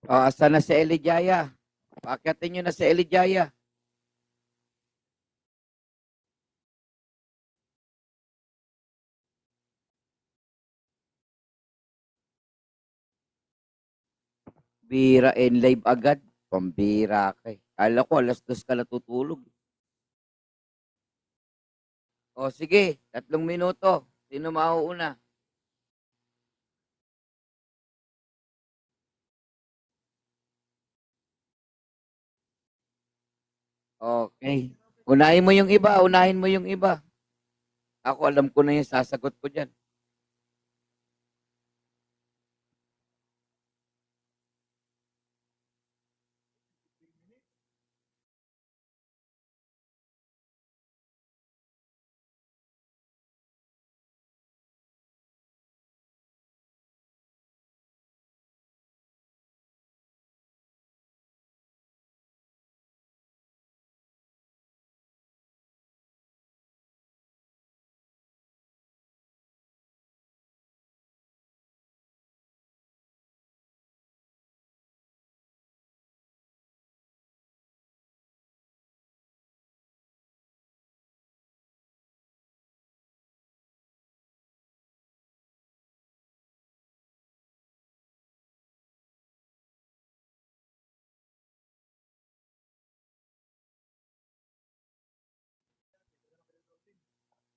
Asa na si Elijaya? Paakyatin nyo na si Elijaya. Bira and live agad. Pambira ka eh. Alam ko, alas 2 ka natutulog. O sige, 3 minuto. Sino mauuna? Okay. Unahin mo yung iba, unahin mo yung iba. Ako alam ko na yung sasagot ko dyan.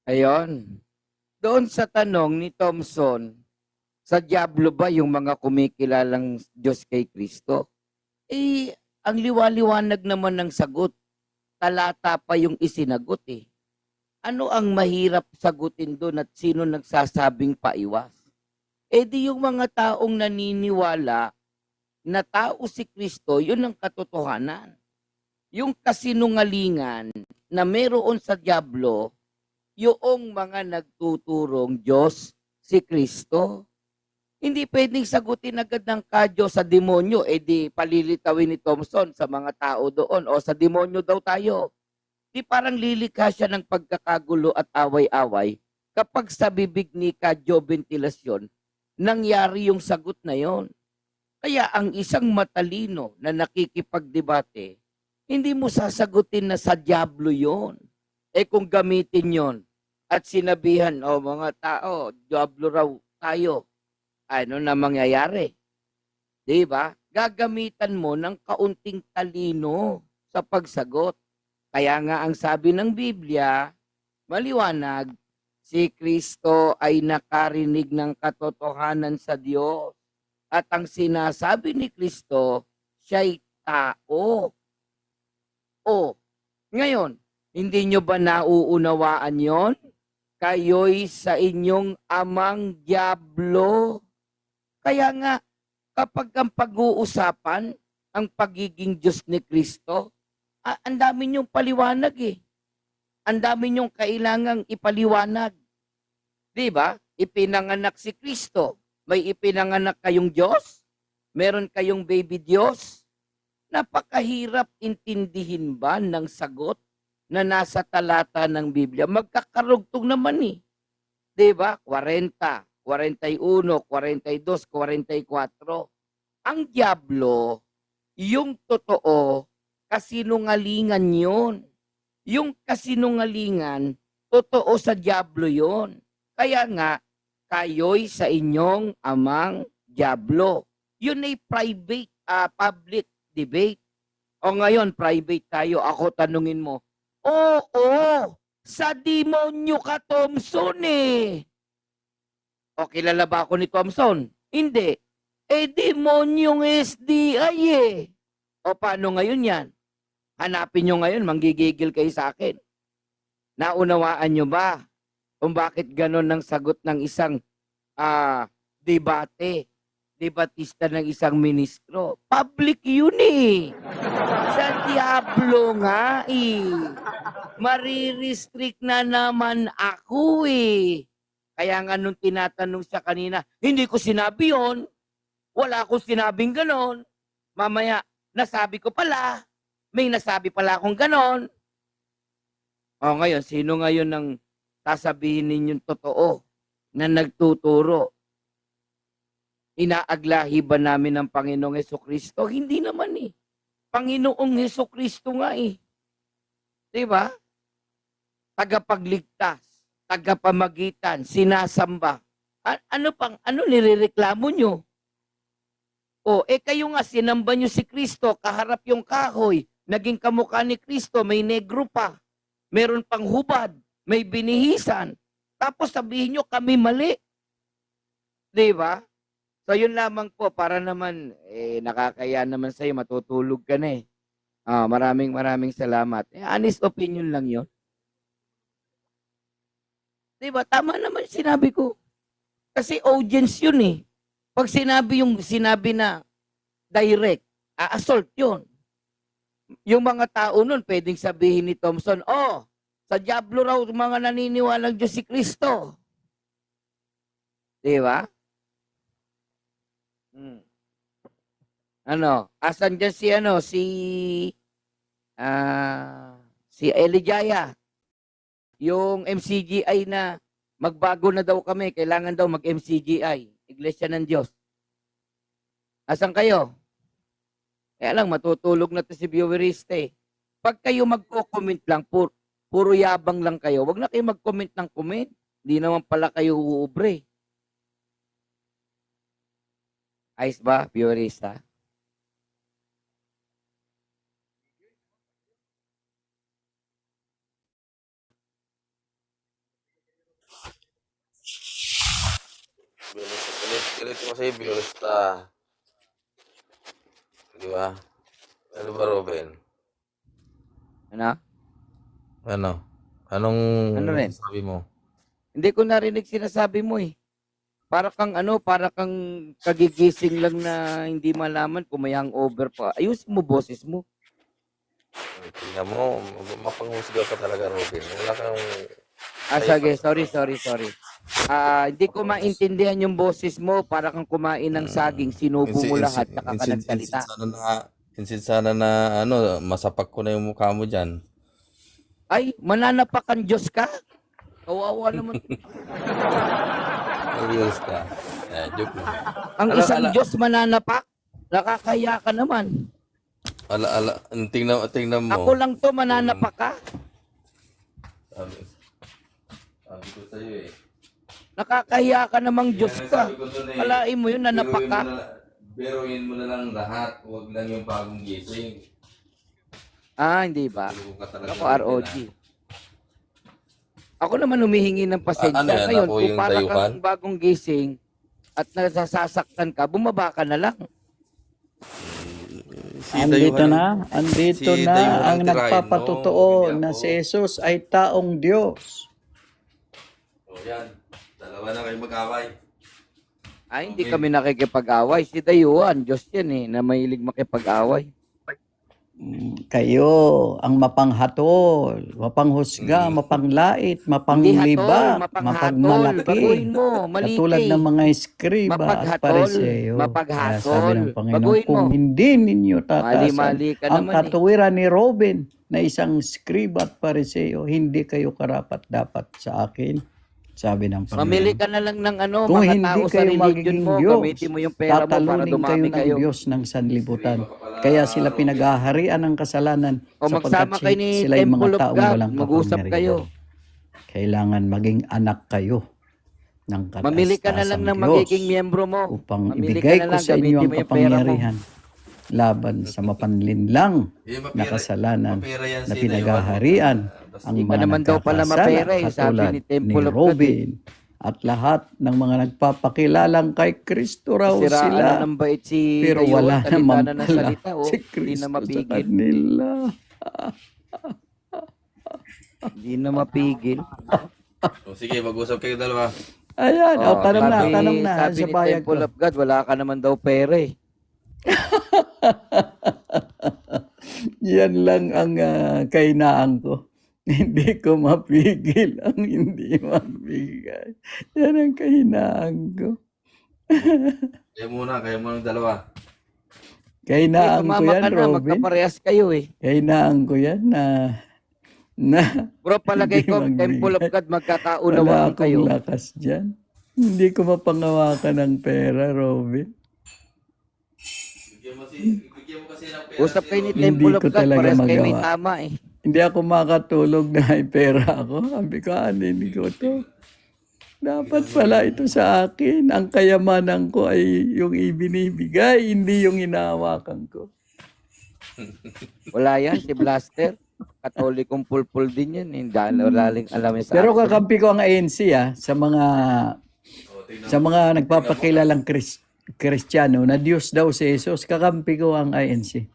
Ayon. Doon sa tanong ni Thompson, sa Diablo ba yung mga kumikilalang Diyos kay Kristo? Eh, ang liwaliwanag naman ng sagot. Talata pa yung isinagot eh. Ano ang mahirap sagutin doon at sino nagsasabing paiwas? Eh di yung mga taong naniniwala na tao si Kristo, yun ang katotohanan. Yung kasinungalingan na meron sa Diablo, yung mga nagtuturong Diyos si Kristo. Hindi pwedeng sagutin agad ng kadyo sa demonyo, eh di palilitawin ni Thompson sa mga tao doon o sa demonyo daw tayo. Di parang lilikha siya ng pagkakagulo at away-away kapag sa bibig ni Kadyo Ventilasyon, nangyari yung sagot na yon. Kaya ang isang matalino na nakikipagdebate, hindi mo sasagutin na sa Diablo yon. Eh kung gamitin yon at sinabihan, mga tao, Diablo raw tayo, ano na mangyayari? Di ba? Gagamitan mo ng kaunting talino sa pagsagot. Kaya nga ang sabi ng Biblia, maliwanag, si Kristo ay nakarinig ng katotohanan sa Diyos. At ang sinasabi ni Kristo, siya'y tao. O, ngayon, hindi nyo ba nauunawaan yon? Kayo'y sa inyong amang Diablo. Kaya nga, kapag ang pag-uusapan, ang pagiging Diyos ni Kristo, ang dami niyong paliwanag eh. Ang dami niyong kailangang ipaliwanag. Di ba? Ipinanganak si Kristo. May ipinanganak kayong Diyos? Meron kayong baby Diyos? Napakahirap intindihin ba ng sagot na nasa talata ng Biblia? Magkakarugtong naman eh. Di ba? 40, 41, 42, 44. Ang Diablo, yung totoo, kasinungalingan yun. Yung kasinungalingan, totoo sa Diablo yon. Kaya nga, kayo'y sa inyong amang Diablo. Yun ay private, public debate. O ngayon, private tayo. Ako tanungin mo, oo, sa demonyo ka, Thompson eh. O kilala ba ako ni Thompson? Hindi. Eh, demonyong SDI eh. O paano ngayon yan? Hanapin nyo ngayon, manggigigil kayo sa akin. Naunawaan nyo ba kung bakit ganon ang sagot ng isang debate, debatista ng isang ministro? Public yun eh. Sa Diablo nga eh. Marirestrict na naman ako eh. Kaya nga nung tinatanong siya kanina, hindi ko sinabi yon. Wala akong sinabing ganon. Mamaya, nasabi ko pala. May nasabi pala akong ganon. O ngayon, sino ngayon ang sasabihin ninyong totoo na nagtuturo? Inaaglahi ba namin ng Panginoong Hesukristo? Hindi naman eh. Panginoong Hesukristo nga eh. Di ba? Tagapagligtas, tagapamagitan, sinasamba. Ano nirereklamo nyo? O, kayo nga, sinamba nyo si Kristo, kaharap yung kahoy, naging kamukha ni Kristo, may negro pa, meron pang hubad, may binihisan. Tapos sabihin nyo, kami mali. Di ba? So, yun lamang po, para naman, nakakaya naman sa'yo, matutulog ka na eh. Maraming salamat. Honest opinion lang yun. Di ba? Tama naman sinabi ko. Kasi audience yun eh. Pag sinabi na direct, assault yun. Yung mga tao nun, pwedeng sabihin ni Thompson, sa Diablo raw mga naniniwalang Diyos si Kristo. Di ba? Asan dyan si Elijah, yung MCGI na magbago na daw kami, kailangan daw mag-MCGI, Iglesia ng Diyos. Asan kayo? Kaya lang, matutulog na to si vieweriste. Pag kayo magko-comment lang, puro yabang lang kayo, wag na kayo mag-comment ng comment. Hindi naman pala kayo uubre. Ayos ba, viewerista? Galit ko kasi biolista. Di ba? Ano ba, Robin? Ano? Anong Ano rin? sabi mo? Hindi ko narinig sinasabi mo eh. Para kang kagigising lang na hindi malaman kung may hangover pa. Ayusin mo boses mo. Tingnan mo, mapanghusga ka talaga, Robin. Wala kang... Sige, sorry. Hindi ko maintindihan yung boses mo, para kang kumain ng saging, sinubo mo lahat, saka ka nagsalita. Sana na masapak ko na yung mukha mo dyan. Ay, mananapak ang Diyos ka? Kawawa naman. Biolista. Joke lang. Ang isang Diyos mananapak? Nakakaya ka naman. Tingnan mo. Ako lang to, mananapak ka? Sabi ko sa'yo eh. Nakakahiya ka namang Diyos ka. Kalain mo yun, nanapak ka. Biruin mo na lang lahat. Huwag lang yung bagong gising. Hindi ba? Ako ROG. Ako naman humihingi ng pasensya. Ngayon, kung para kang bagong gising at nasasaktan ka, bumaba ka na lang. Andito na ang nagpapatotoo na si Jesus ay taong Diyos. Yan. Dalawa na kayo mag-away. Hindi kami nakikipag-away. Si Dayuhan, Diyos yan eh, na mahilig makipag-away. Kayo ang mapanghatol, mapanghusga, mapanglait, mapanglibak, mapagmalaki. Katulad ng mga eskriba at pariseo. Kaya sabi ng Panginoon, kung hindi ninyo tatasan ang katuwiran ni Robin na isang eskriba at pariseo, hindi kayo karapat dapat sa akin. Sabi ng Panginoon. Mamili ka na lang ng kung mga hindi tao sa kayo religion magiging mo, Diyos, gamitin mo yung pera mo para tatalunin dumami kayo ng Diyos ng sanlibutan. Kaya sila pinagaharian ng kasalanan magsama kayo ni sila yung Temple mga of taong God, walang mag-usap kayo. Kailangan maging anak kayo ng kataas-tasang Mamili ka na lang ng magiging miyembro mo. Upang Mamili ibigay ka na ko lang, sa inyo gamitin ang mo yung pera mo. kapangyarihan laban sa mapanlinlang na kasalanan na pinagaharian ang Hindi ka mga naman daw pala mapera nagkakasala eh, sabi katulad ni ni Temple of God. Robin at lahat ng mga nagpapakilalang kay Kristo raw Siraan sila. na ng bait si Pero Dayuhan, wala salita naman na ng pala salita, si hindi na Kristo sa mapigil. kanila. Hindi na mapigil. Sige, mag-usap kayo dalawa. Ayan, tanong na. Sabi Sa ni bayag Temple ko. of God, wala ka naman daw pera eh. Yan lang ang kainaan ko. Hindi ko mapigil ang hindi mabigay. Yan ang kahinaan ko. Kaya muna dalawa. Kahinaan ko Tumama yan, ka na, Robin. magkaparehas kayo eh. Kahinaan ko yan na Bro, palagay Hindi ko, magbigay. Temple of God, wala magkakaunawaan akong kayo. lakas dyan. Hindi ko mapangawakan ng pera, Robin. Bigyan mo kasi ng pera Usap kayo ni Hindi Temple of ko God, talaga parehas kayo may magawa. tama eh. Hindi ako makatulog na may pera ako. Sabi ko, anin ko to. Dapat pala ito sa akin. Ang kayamanan ko ay yung ibinibigay, hindi yung inahawakan ko. Wala yan, si Blaster. Katolikong pulpul din yan. Hindi laling alam sa Pero akin. kakampi ko ang ANC sa mga nagpapakilalang Kristiyano na Diyos daw si Jesus, kakampi ko ang ANC.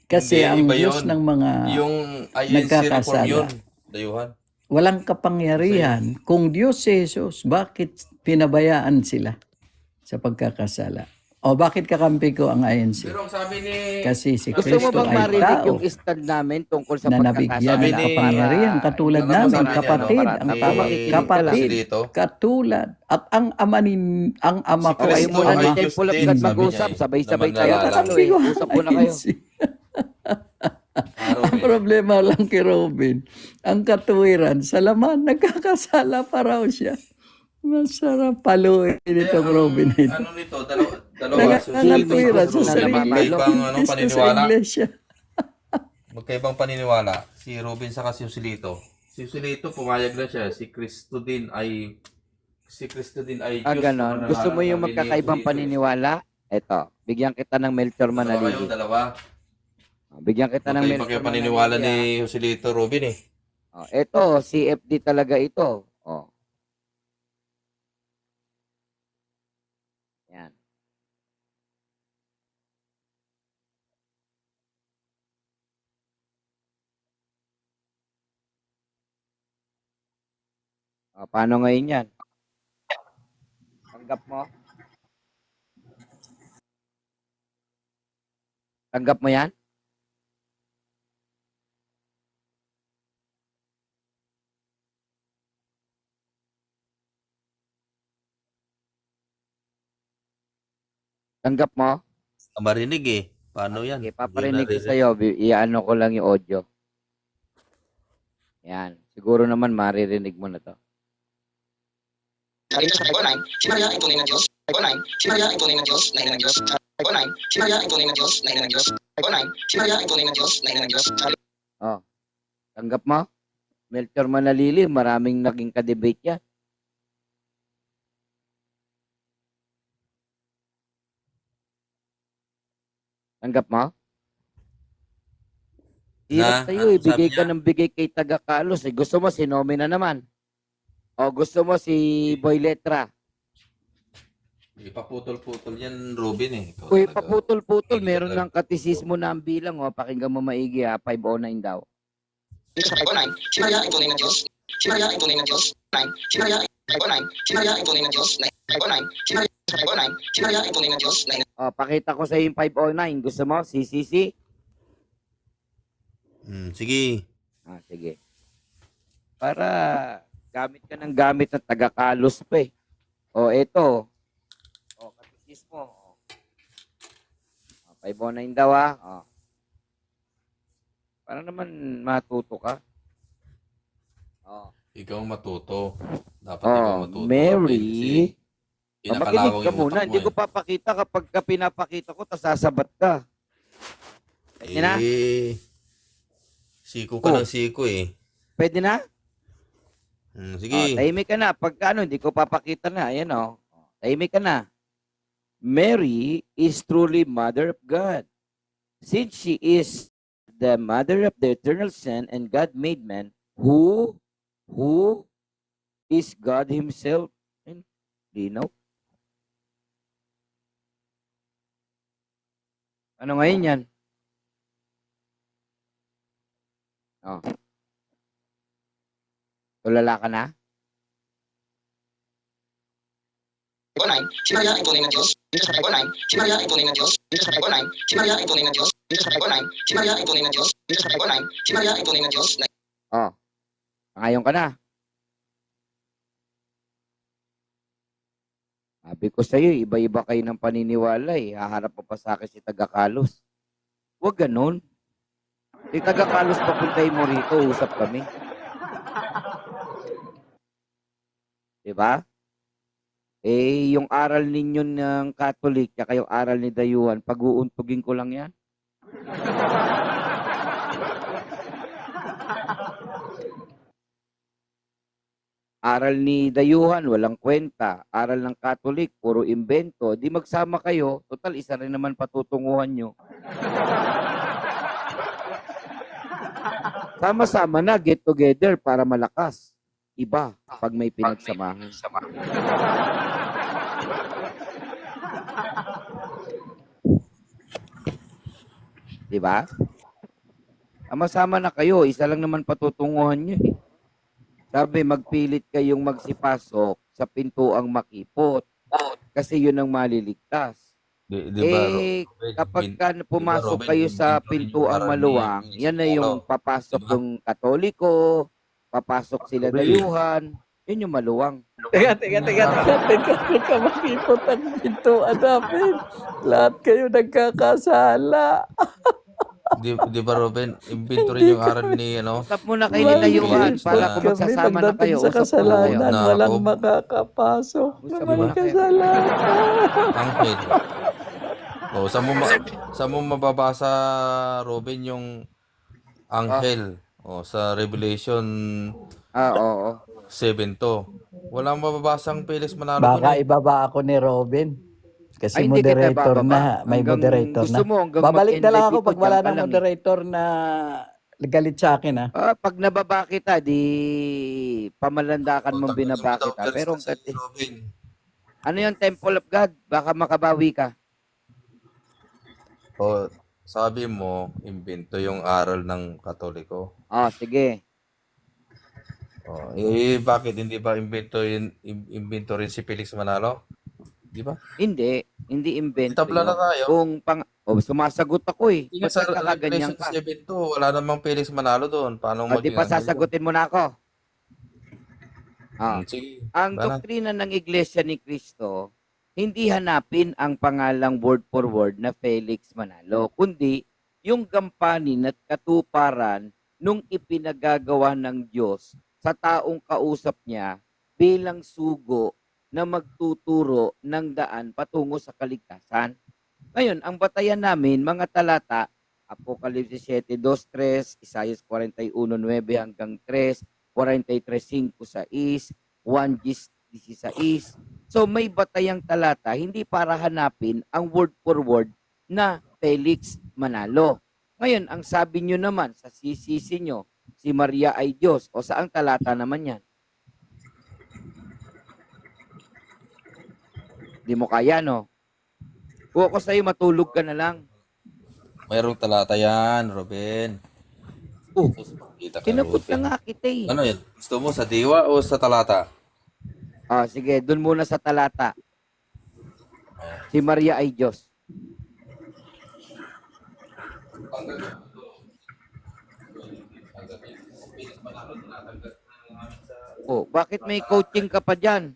Kasi Hindi, ang iba Diyos yun. ng mga Yung INC nagkakasala. reform yun, dayuhan. walang kapangyarihan. Kung Diyos si Jesus, bakit pinabayaan sila sa pagkakasala? O bakit kakampi ko ang ANC? Pero ang sabi ni... Kasi si Gusto mo Kristo bang ay marinig tao yung stand namin tungkol sa na nabigyan pagkakasala? ng kapangyarihan katulad Ano namin, sabi niya, kapatid, no? ang Ni- tama, ni kapatid, Joselito? katulad, at ang ama Si ko ay Kayo Kristo muna ay ni Diyos Temple of din, God sabi mag-usap. niya eh, Sabay-sabay na tayo. manlalala. Tatlo eh. Usap muna kayo. Ang problema lang kay Robin, ang katuwiran, sa laman, nagkakasala pa raw siya. Masarap paluin itong Robin ito. Ano nito, dalawa. Nakakatuwiran sa Susilito, sarili. Magkaibang Imbis na sa paniniwala. iglesia. Magkaibang paniniwala. Si Robin saka si Joselito. Si Joselito, pumayag na siya. Si Kristo din ay Diyos. Ganon. Gusto mo yung magkakaibang paniniwala? Eto, bigyan kita ng Melchor Dalawa kayong Manalili. dalawa. Bigyan kita ng Magkaiba Melchor kayo paniniwala Manalili. ni Joselito, Robin eh. Eto, CFD talaga ito. Yan. Paano ngayon yan? Tanggap mo? Tanggap mo yan? Tanggap mo? Marinig eh. Paano yan? Okay, paparinig ko sa'yo. Iano ko lang yung audio. Yan. Siguro naman maririnig mo na to. Sabi sa Bible 9, si Maria ay tunay na Diyos. Bible 9, si Maria ay tunay na Diyos na ina ng Diyos. Bible 9, si Maria ay tunay na Diyos na ina ng Diyos. Bible 9, si Maria ay tunay na Diyos na ina ng Diyos. Tanggap mo? Melchor Manalili, maraming naging kadebate yan. Tanggap mo? Hirap sa'yo, sabi bigay ka niya? ng bigay kay taga Carlos. Gusto mo si Nomi na naman. O gusto mo si Boy Letra. Ipaputol-putol yan, Robin eh. Ikaw Uy, talaga. paputol-putol. Hindi Meron talaga. ng katisismo na ang bilang. Pakinggan mo maigi 509 daw. Dito sa Bible 9, si Maria ay tunay na Diyos. Si Maria ay tunay na Diyos. 9, si Maria ay Bible 9, si Maria ay tunay na Diyos. Bible 9, si Maria sa Bible 9, si Maria ay tunay na Diyos na ina. Pakita ko sa yung 509. Gusto mo? CCC? Sige. Sige. Para gamit ka ng gamit ng taga Carlos pa eh. Ito. Katisismo. 509 daw Para naman matuto ka. Ikaw matuto. Dapat ikaw matuto. Mary. Makinig ka muna. Hindi ko pa. papakita kapag pinapakita ko, tas sasabat ka. Pwede na? Siko ka ng siko eh. Pwede na? Sige. Tahimik ka na. Pagka hindi ko papakita na. Ayan tahimik ka na. Mary is truly Mother of God. Since she is the Mother of the eternal Son and God made man, who is God Himself. Linaw. Ano ngayon yan? Tulala ka na? Bible 9, si Maria ay tunay na Diyos. Dito sa Bible 9, si Maria ay tunay na Diyos. Dito sa Bible 9, si Maria ay tunay na Diyos. Dito sa Bible 9, si Maria ay tunay na Diyos. Dito sa Bible 9, si Maria ay tunay na Diyos na Ngayon ka na. Sabi ko sa'yo, iba-iba kayo ng paniniwala eh. Haharap pa sa akin si taga Carlos. Huwag ganun. Si taga Carlos, papuntay mo rito, usap kami. Diba? Yung aral ninyo ng Catholic, tsaka yung aral ni Dayuhan, pag-uuntugin ko lang yan. Aral ni Dayuhan, walang kwenta. Aral ng Catholic, puro imbento. Di magsama kayo, total isa rin naman patutunguhan nyo. Sama-sama na, get together para malakas. Iba pag may pinagsamahan. Di ba? Sama-sama na kayo, isa lang naman patutunguhan nyo eh. Sabi, magpilit kayong magsipasok sa pintuang makipot kasi yun ang maliligtas. Di ba, Kapag ka Robin, pumasok kayo sa invento rin yung pintuang aral ni maluwang, yan na yung papasok Diba? yung Katoliko, papasok sila Robin. Dayuhan, yun yung maluwang. Teka, makipot ang pintuan namin. Lahat kayo nagkakasala. Di ba, Robin? Invento rin yung aral ni, Usap muna kayo ni Dayuhan para kung magsasama na kayo, sa usap muna kayo. kasalanan, Na walang ako. makakapasok na Usap may muna kayo. kasalanan. Anghel. Saan mo mababasa, Robin, yung anghel? Sa Revelation Oo. 7 Walang mababasang Felix Manalo Baka dun eh. ibaba ako ni Robin. Kasi Ay, hindi kita moderator bababa. na. May Hanggang moderator gusto na. mo, hanggang Babalik na lang mag-end ako live pag ito, wala dyan ka ng lang eh. moderator na galit sa akin, ha? Pag nababa kita, di pamalandakan mong binaba kita. Pero Robin. ano yung Temple of God? Baka makabawi ka. Sabi mo, imbento yung aral ng Katoliko. Sige. Bakit hindi ba imbento rin si Felix Manalo? Di ba? Hindi invento Tabla na yun. tayo. Sumasagot ako eh. Hindi nga Ba't sa nagkakaganyan Revelation ka? 7 wala namang Felix Manalo doon. Paano Di pa maging sasagutin mo na ako. Sige. Ang Banat. doktrina ng Iglesia ni Cristo, hindi hanapin ang pangalang word for word na Felix Manalo, kundi yung gampanin at katuparan nung ipinagagawa ng Diyos sa taong kausap niya bilang sugo na magtuturo ng daan patungo sa kaligtasan. Ngayon, ang batayan namin, mga talata, Apokalipsis 7:2-3, Isaias 41:9 hanggang 3, 43:5-6, 1:16. So may batayang talata, hindi para hanapin ang word for word na Felix Manalo. Ngayon, ang sabi nyo naman sa CCC nyo, si Maria ay Diyos. O saang talata naman yan? Di mo kaya, no? Kung ako sa'yo, matulog ka na lang. Mayroong talata yan, Robin. Kita ka, Kinapot Robin. na nga kita eh. Ano yan? Gusto mo sa diwa o sa talata? Sige, dun muna sa talata. Si Maria ay Diyos. Bakit may coaching ka pa dyan?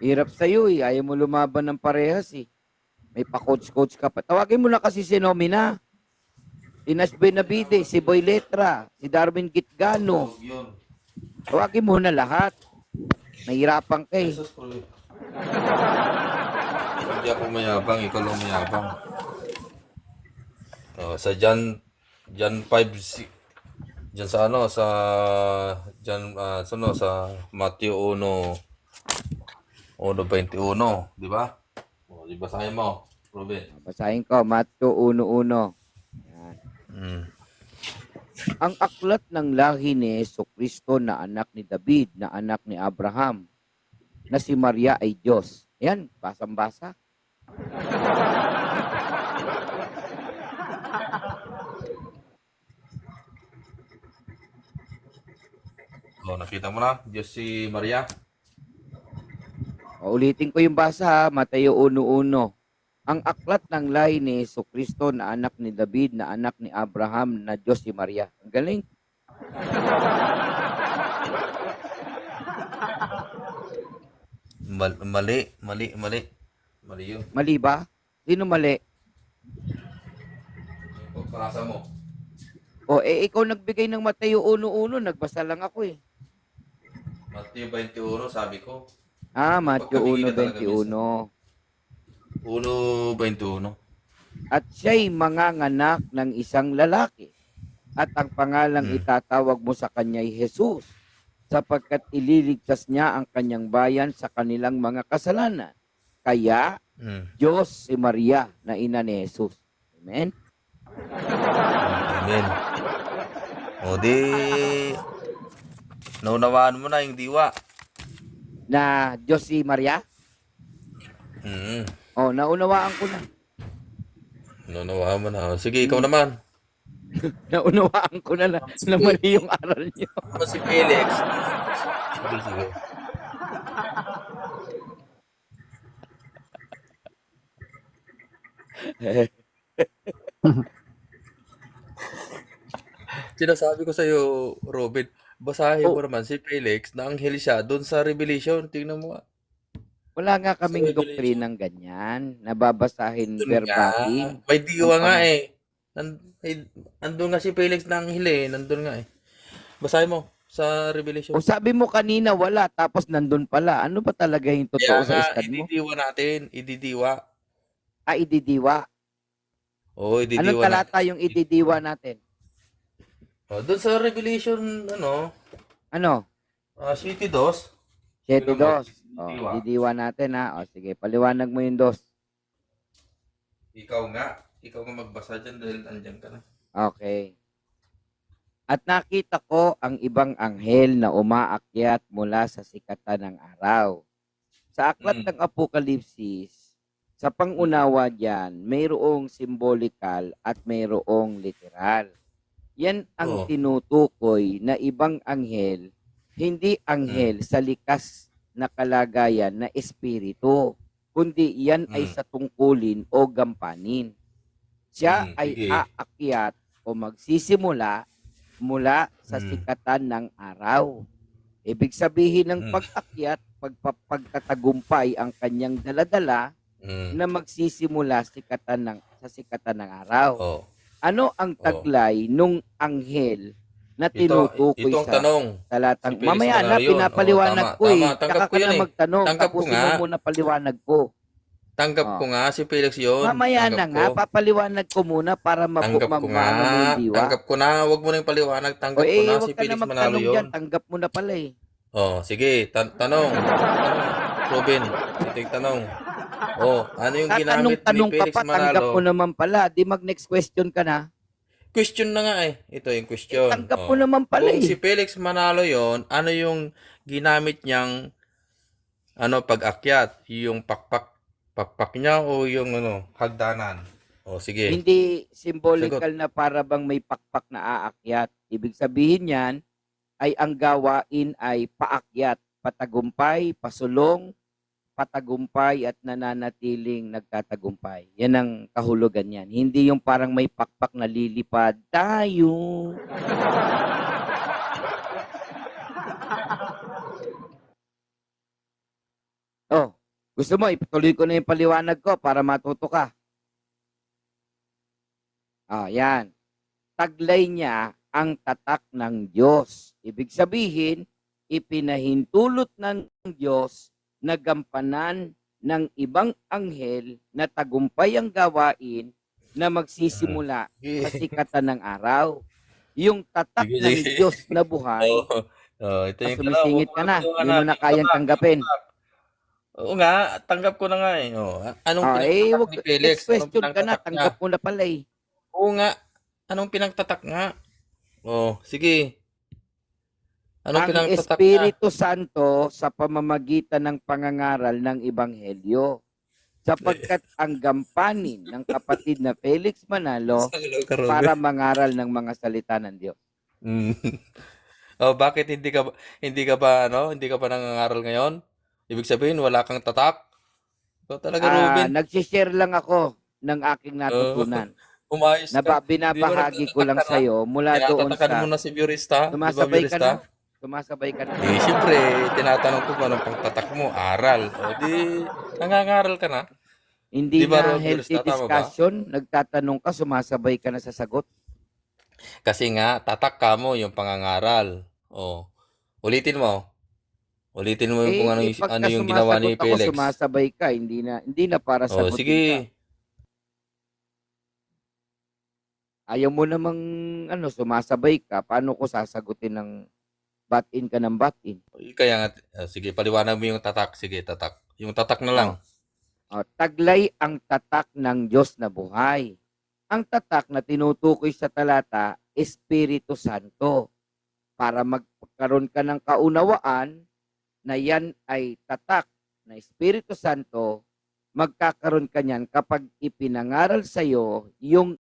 Hirap sa'yo eh. Ayaw mo lumaban ng parehas eh. May pa-coach-coach ka pa. Tawagin mo na kasi si Nomina. Si Nash Benavide, si Boy Letra, si Darwin Gitgano. Yun. Tawagin mo na lahat. Nahirapan ka eh. Jesus, hindi ako mayabang, ikaw lang mayabang. Sa John 5, Diyan sa sa Matthew 1:21, di ba? Di basahin mo, Robin. Basahin ko, Matthew 1:1. Yan. Ang aklat ng lahi ni Jesucristo na anak ni David, na anak ni Abraham, na si Maria ay Diyos. Yan, basang-basa. Nakita mo na, Diyos si Maria. Ulitin ko yung basa ha, Mateo 1:1. Ang aklat ng lahi ni Jesucristo na anak ni David, na anak ni Abraham, na Diyos si Maria. Ang galing. Mali yun. Mali ba? Sino mali? Pagpasa mo. Ikaw nagbigay ng Mateo 1:1, nagbasa lang ako eh. Matthew 21, sabi ko. Matthew Pagkabigigan talaga minsan. 1:21. 1:21. At siya'y manganganak ng isang lalaki, at ang pangalang Hmm. itatawag mo sa kanya'y Jesus, sapagkat ililigtas niya ang kanyang bayan sa kanilang mga kasalanan. Kaya, Hmm. Diyos si Maria na ina ni Jesus. Amen? Amen. O di, naunawaan mo na yung diwa. Na Diyos si Maria? Mm. Naunawaan ko na. Naunawaan mo na. O, sige, ikaw naman. Naunawaan ko na na mali yung aral niyo. Ako si Felix. Sige, sige. Sinasabi ko sa'yo, Robin, basahin mo naman si Felix na anghel siya doon sa Revelation. Tingnan mo nga. Wala nga Sa kaming Revelation. doktrinang ganyan. Nababasahin Doon nga. verbatim. May diwa Ang nga eh. Andun nga si Felix na anghel eh. Nandun nga eh. Basahin mo sa Revelation. O sabi mo kanina wala, tapos nandun pala. Ano ba talaga yung Kaya totoo sa nga, estad mo? ididiwa natin. Ididiwa. Ididiwa. Oo, ididiwa Anong natin. talata yung ididiwa natin? Doon sa Revelation, Ano? City 2. 7:2. Ididiwa. Ididiwa natin ha. Sige, paliwanag mo yung 2. Ikaw nga magbasa dyan dahil andyan ka na. Okay. At nakita ko ang ibang anghel na umaakyat mula sa sikatan ng araw. Sa aklat ng Apokalipsis, sa pangunawa diyan, mayroong symbolikal at mayroong literal. Yan ang Oo. tinutukoy na ibang anghel, hindi anghel sa likas na kalagayan na espiritu, kundi yan ay sa tungkulin o gampanin. Siya ay Sige. aakyat o magsisimula mula sa sikatan ng araw. Ibig sabihin ng pag-akyat, pagtatagumpay ang kanyang daladala na magsisimula sa sikatan ng araw. Oh. Ano ang taglay nung anghel na tinutukoy Ito ang sa tanong. talatang? Si Felix Mamaya na, Manalo yun. pinapaliwanag Oo, ko tama. eh. Tama, tanggap Tsaka ko ka yun na eh. magtanong, Tanggap ko tapusin nga. mo muna paliwanag ko. Tanggap ko nga si Felix yun. Mamaya na nga, papaliwanag ko muna para Tanggap ko nga. maano mo yung diwa. Tanggap ko na. Huwag mo na yung paliwanag. Tanggap ko na Huwag si ka na Felix Manalo magtanong yun. dyan, tanggap mo na pala eh. Sige. Tanong. Robin, ito yung tanong. Ano yung ginamit ni Tatanong-tanong ka Felix pa, tanggap mo Manalo? naman pala. Di mag-next question ka na. Question na nga eh. Ito yung question. Tanggap mo naman pala Kung eh. si Felix Manalo yon, ano yung ginamit niyang pag-akyat? Yung pakpak niya o yung hagdanan? Sige. Hindi symbolical na para bang may pakpak na aakyat. Ibig sabihin yan ay ang gawain ay paakyat, patagumpay, pasulong, patagumpay at nananatiling nagtatagumpay. Yan ang kahulugan yan. Hindi yung parang may pakpak na lilipad tayo. Gusto mo, ipatuloy ko na yung paliwanag ko para matuto ka. Yan. Taglay niya ang tatak ng Diyos. Ibig sabihin, ipinahintulot ng Diyos na gampanan ng ibang anghel na tagumpay ang gawain na magsisimula sa sikatan ng araw. Yung tatak Sige, ng sige. Diyos na buhay, Ito yung sumisingit ka na, hindi mo na kayang tanggapin. Oo nga, tanggap ko na nga eh. Anong pinagtatak ni Felix? Next question ka na, pinagtatak niya? tanggap mo na pala eh. Oo nga, anong pinagtatak nga? Sige. Anong Ang pinagtatak niya? Espiritu Santo sa pamamagitan ng pangangaral ng Ebanghelyo. Sapagkat ang gampanin ng kapatid na Felix Manalo para mangaral ng mga salita ng Diyos. Bakit hindi ka ba nangangaral ngayon? Ibig sabihin wala kang tatak? Ikaw talaga, Ruben. Nagsishare lang ako ng aking natutunan. Umayos ka. Binabahagi ko lang sa iyo mula doon Tinatatakan sa mo na si Biorista? Sumasabay ka na? Sumasabay ka na? Siyempre, tinatanong ko kung anong pangtatak mo. Aral. Di, nangangaral ka na. Hindi Di ba, na Rob healthy Biorista, tama ba? discussion. Nagtatanong ka, sumasabay ka na sa sagot. Kasi nga, tatak ka mo yung pangangaral. Ulitin mo. Ulitin mo kung ano, pagka ano yung ginawa ni sumasagot ako, Felix. sumasabay ka, hindi na para Oh, sagutin ka. sige. Ayaw mo namang sumasabay ka, paano ko sasagutin ng bat-in ka ng bat-in? Kaya nga, sige, paliwanag mo yung tatak. Sige, tatak. Yung tatak na lang. Taglay ang tatak ng Diyos na buhay. Ang tatak na tinutukoy sa talata, Espiritu Santo. Para magkaroon ka ng kaunawaan na yan ay tatak na Espiritu Santo, magkakaroon ka niyan kapag ipinangaral sa iyo yung